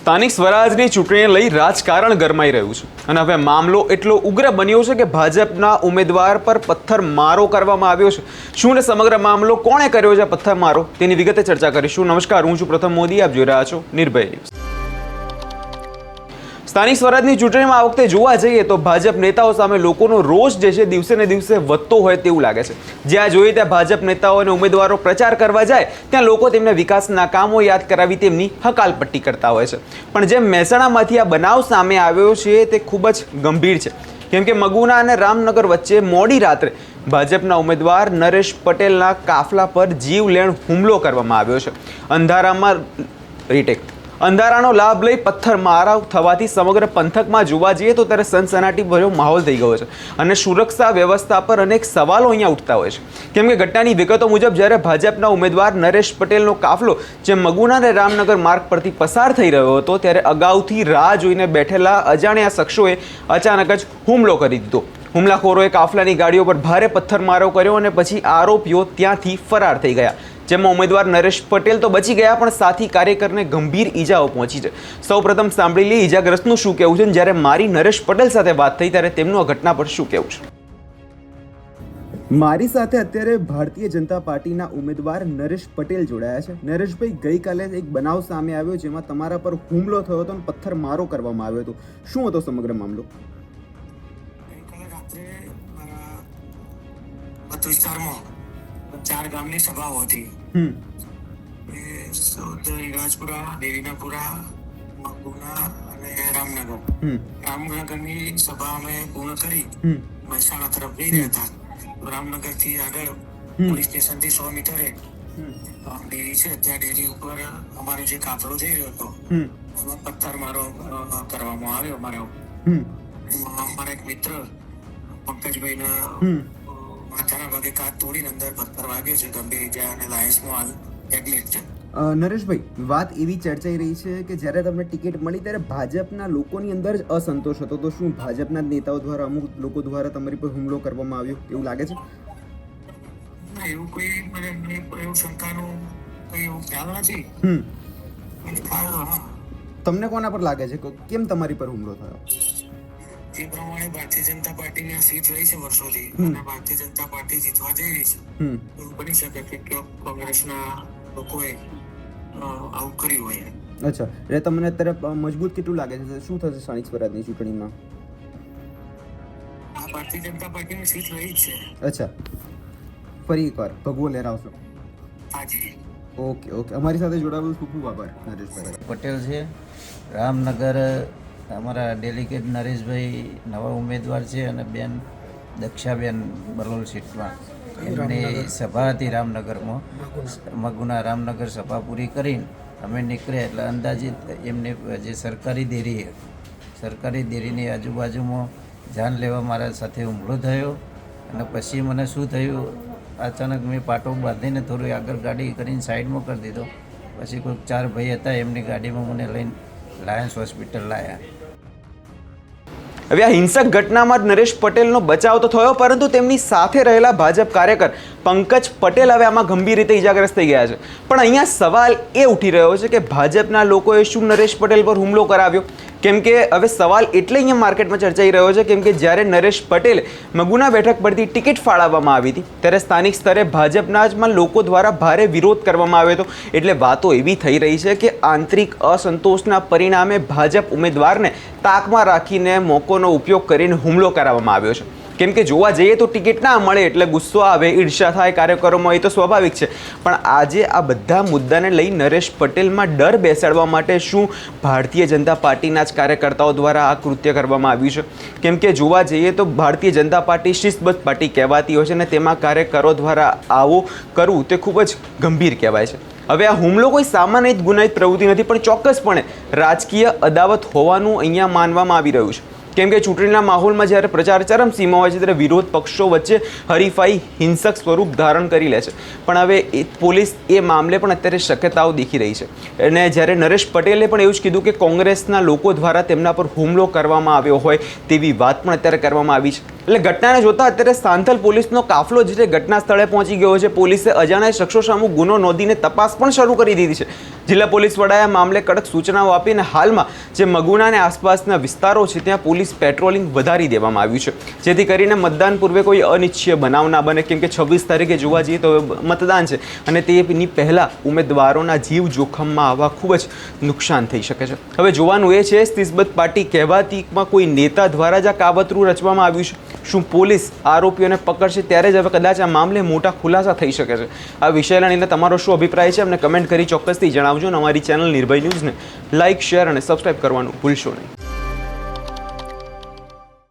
સ્થાનિક સ્વરાજની ચૂંટણીને લઈ રાજકારણ ગરમાઈ રહ્યું છે અને હવે મામલો એટલો ઉગ્ર બન્યો છે કે ભાજપના ઉમેદવાર પર પથ્થરમારો કરવામાં આવ્યો છે। શું ને સમગ્ર મામલો કોણે કર્યો છે પથ્થરમારો તેની વિગતે ચર્ચા કરીશું। નમસ્કાર, હું છું પ્રથમ મોદી, આપ જોઈ રહ્યા છો નિર્ભય ન્યૂઝ। સ્થાનિક સ્વરાજની ચૂંટણીમાં આ વખતે જોવા જઈએ તો ભાજપ નેતાઓ સામે લોકોનો રોષ જે છે દિવસે ને દિવસે વધતો હોય તેવું લાગે છે। જ્યાં જોઈએ ત્યાં ભાજપ નેતાઓ અને ઉમેદવારો પ્રચાર કરવા જાય ત્યાં લોકો તેમને વિકાસના કામો યાદ કરાવી તેમની હકાલપટ્ટી કરતા હોય છે। પણ જેમ મહેસાણામાંથી આ બનાવ સામે આવ્યો છે તે ખૂબ જ ગંભીર છે, કેમ કે મગુના અને રામનગર વચ્ચે મોડી રાત્રે ભાજપના ઉમેદવાર નરેશ પટેલના કાફલા પર જીવલેણ હુમલો કરવામાં આવ્યો છે। અંધારાનો લાભ લઈ પથ્થરમારા થવાથી સમગ્ર પંથકમાં જોવા જઈએ તો ત્યારે સનસનાટીભર્યો માહોલ થઈ ગયો છે અને સુરક્ષા વ્યવસ્થા પર અનેક સવાલો અહીંયા ઉઠતા હોય છે, કેમ કે ઘટનાની વિગતો મુજબ જ્યારે ભાજપના ઉમેદવાર નરેશ પટેલનો કાફલો જે મગુના અને રામનગર માર્ગ પરથી પસાર થઈ રહ્યો હતો ત્યારે અગાઉથી રાહ જોઈને બેઠેલા અજાણ્યા શખ્સોએ અચાનક જ હુમલો કરી દીધો। હુમલાખોરોએ કાફલાની ગાડીઓ પર ભારે પથ્થરમારો કર્યો અને પછી આરોપીઓ ત્યાંથી ફરાર થઈ ગયા, જેમાં ઉમેદવાર નરેશ પટેલ તો બચી ગયા પણ સાથી કાર્યકરને ગંભીર ઈજાઓ પહોંચી છે। સૌપ્રથમ સાંભળી લઈએ ઈજાગ્રસ્તનું શું કહેવું છે, જ્યારે મારી નરેશ પટેલ સાથે વાત થઈ ત્યારે તેમનું આ ઘટના પર શું કહેવું છે। મારી સાથે અત્યારે ભારતીય જનતા પાર્ટીના ઉમેદવાર નરેશ પટેલ જોડાયા છે। નરેશભાઈ, ગઈકાલે એક બનાવ સામે આવ્યો જેમાં તમારા પર હુમલો થયો હતો અને પથ્થરમારો કરવામાં આવ્યો હતો, શું હતો સમગ્ર મામલો? ગઈકાલે રાત્રે મારા મત વિસ્તારમાં 4 ગામની સભાઓ હતી। રાજપુરા, દેવીનાપુરા, મગુના અને રામનગર। રામનગરની સભા અમે પૂર્ણ કરી મહેસાણા તરફ જઈ રહ્યા હતા। રામનગરથી આગળ પોલીસ સ્ટેશનથી 100 મીટરે ડેરી છે, ત્યાં ડેરી ઉપર અમારો જે કાફલો જઈ રહ્યો હતો એમાં પથ્થરમારો કરવામાં આવ્યો અમારા અમારા એક મિત્ર પંકજભાઈના માથાના ભાગે કાચ તોડીને અંદર પથ્થર વાગ્યો છે, ગંભીર ઈજા અને લાયન્સમાં એડમિટ છે। નરેશભાઈ, વાત એવી ચર્ચાઈ રહી છે કે જ્યારે તમને ટિકિટ મળી ત્યારે ભાજપના લોકોની અંદર જ અસંતોષ હતો, તો શું ભાજપના નેતાઓ દ્વારા અમુક લોકો દ્વારા તમારી પર હુમલો કરવામાં આવ્યો એવું લાગે છે? એવું કોઈ મને એવું શંકાનું કોઈ એવું ખ્યાલ નથી। તમને કોના પર લાગે છે, કેમ તમારી પર હુમલો થયો? જે પ્રમાણે ભારતીય જનતા પાર્ટીની સીટ રહી છે વર્ષોથી અને ભારતીય જનતા પાર્ટી જીતવા જઈ રહી છે, એવું બની શકે કે કોંગ્રેસના લોકોએ આવું કર્યું હોય। અચ્છા, એટલે તમને અત્યારે મજબૂત કેટલું લાગે છે, શું થશે સ્થાનિક સ્વરાજની ચૂંટણીમાં? ભારતીય જનતા પાર્ટીની સીટ રહી છે। અચ્છા, ફરી એકવાર ભગવો લહેરાવશો? હાજી, ઓકે ઓકે, અમારી સાથે જોડાયેલું ખૂબ ખૂબ આભાર નરેશભાઈ। પટેલ છે, રામનગર અમારા ડેલિગેટ નરેશભાઈ નવા ઉમેદવાર છે અને બેન દક્ષાબેન બલોલ સીટમાં એમની સભા હતી રામનગરમાં। મગુના રામનગર સભા પૂરી કરીને અમે નીકળ્યા એટલે અંદાજિત એમને જે સરકારી દેરીની આજુબાજુમાં જાન લેવા મારા સાથે હુમલો થયો અને પછી મને શું થયું, અચાનક મેં પાટો બાંધીને થોડું આગળ ગાડી કરીને સાઈડમાં કરી દીધો। પછી કોઈક 4 ભાઈ હતા, એમની ગાડીમાં મને લઈને લાયન્સ હોસ્પિટલ લાવ્યા। હવે આ હિંસક ઘટનામાં નરેશ પટેલનો બચાવ તો થયો, પરંતુ તેમની સાથે રહેલા ભાજપ કાર્યકર પંકજ પટેલ હવે આમાં ગંભીર રીતે ઇજાગ્રસ્ત થઈ ગયા છે। પણ અહીંયા સવાલ એ ઉઠી રહ્યો છે કે ભાજપના લોકોએ શું નરેશ પટેલ પર હુમલો કરાવ્યો, કેમ કે હવે સવાલ એટલે અહીંયા માર્કેટમાં ચર્ચાઈ રહ્યો છે કેમ કે જ્યારે નરેશ પટેલ મગુના બેઠક પરથી ટિકિટ ફાળવવામાં આવી હતી ત્યારે સ્થાનિક સ્તરે ભાજપના જ લોકો દ્વારા ભારે વિરોધ કરવામાં આવ્યો હતો। એટલે વાતો એવી થઈ રહી છે કે આંતરિક અસંતોષના પરિણામે ભાજપ ઉમેદવારને તાકમાં રાખીને મોકોનો ઉપયોગ કરીને હુમલો કરાવવામાં આવ્યો છે, કેમ કે જોવા જઈએ તો ટિકિટ ના મળે એટલે ગુસ્સો આવે, ઈર્ષ્યા થાય કાર્યકરોમાં, એ તો સ્વાભાવિક છે। પણ આજે આ બધા મુદ્દાને લઈ નરેશ પટેલમાં ડર બેસાડવા માટે શું ભારતીય જનતા પાર્ટીના જ કાર્યકર્તાઓ દ્વારા આ કૃત્ય કરવામાં આવ્યું છે? કેમ કે જોવા જઈએ તો ભારતીય જનતા પાર્ટી શિસ્તબદ્ધ પાર્ટી કહેવાતી હોય છે અને તેમાં કાર્યકરો દ્વારા આવું કરવું તે ખૂબ જ ગંભીર કહેવાય છે। હવે આ હુમલો કોઈ સામાન્ય ગુનાહિત પ્રવૃત્તિ નથી, પણ ચોક્કસપણે રાજકીય અદાવત હોવાનું અહીંયા માનવામાં આવી રહ્યું છે, કેમ કે ચૂંટણીના માહોલમાં જ્યારે પ્રચાર ચરમસીમા હોય છે ત્યારે વિરોધ પક્ષો વચ્ચે હરીફાઈ હિંસક સ્વરૂપ ધારણ કરી લે છે। પણ હવે પોલીસ એ મામલે પણ અત્યારે શક્યતાઓ દેખી રહી છે અને જ્યારે નરેશ પટેલે પણ એવું જ કીધું કે કોંગ્રેસના લોકો દ્વારા તેમના પર હુમલો કરવામાં આવ્યો હોય તેવી વાત પણ અત્યારે કરવામાં આવી છે। એટલે ઘટનાને જોતા અત્યારે સાંથલ પોલીસનો કાફલો જે છે ઘટના સ્થળે પહોંચી ગયો છે. પોલીસે અજાણ્યા શખ્સો સામે ગુનો નોંધીને તપાસ પણ શરૂ કરી દીધી છે. જિલ્લા પોલીસ વડાએ આ મામલે કડક સૂચનાઓ આપીને હાલમાં જે મગુના અને આસપાસના વિસ્તારો છે ત્યાં પોલીસ પેટ્રોલિંગ વધારી દેવામાં આવ્યું છે, જેથી કરીને મતદાન પૂર્વે કોઈ અનિચ્છનીય બનાવ ના બને. કેમ કે 26 તારીખે જોવા જઈએ તો મતદાન છે અને તેની પહેલાં ઉમેદવારોના જીવ જોખમમાં આવવા ખૂબ જ નુકસાન થઈ શકે છે. હવે જોવાનું એ છે સિસ્બત પાર્ટી કહેવાતીમાં કોઈ નેતા દ્વારા જ આ કાવતરું રચવામાં આવ્યું છે. શું પોલીસ આરોપીઓને પકડશે ત્યારે જ હવે કદાચ આ મામલે મોટા ખુલાસા થઈ શકે છે. આ વિષયને લઈને તમારો શું અભિપ્રાય છે અમને કમેન્ટ કરી ચોક્કસથી જણાવજો અને અમારી ચેનલ નિર્ભય ન્યૂઝને લાઇક, શેર અને સબસ્ક્રાઇબ કરવાનું ભૂલશો નહીં.